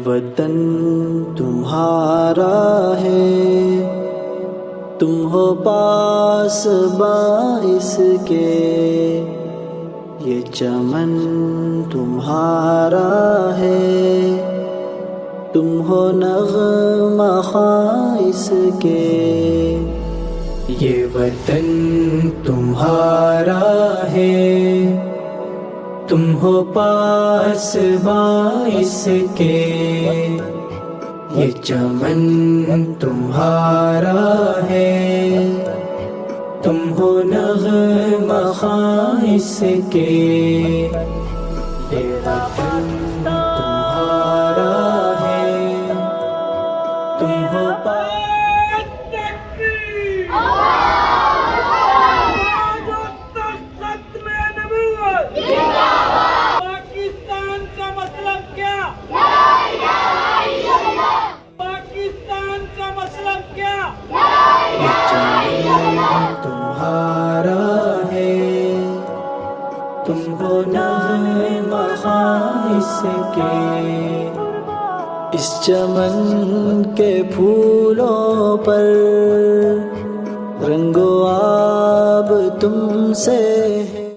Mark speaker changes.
Speaker 1: وطن تمہارا ہے، تم ہو پاس باعث کے، یہ چمن تمہارا ہے، تم ہو نغمہ خاص کے، یہ وطن تمہارا ہے، تم ہو پاس باعث کے، یہ چمن تمہارا ہے، تم ہو نغمہ خاص کے، یہ وطن تمہارا ہے، تم ہو تمہارا ہے، تم ہو نغمہ خاص کے، اس چمن کے پھولوں پر رنگ و آب تم سے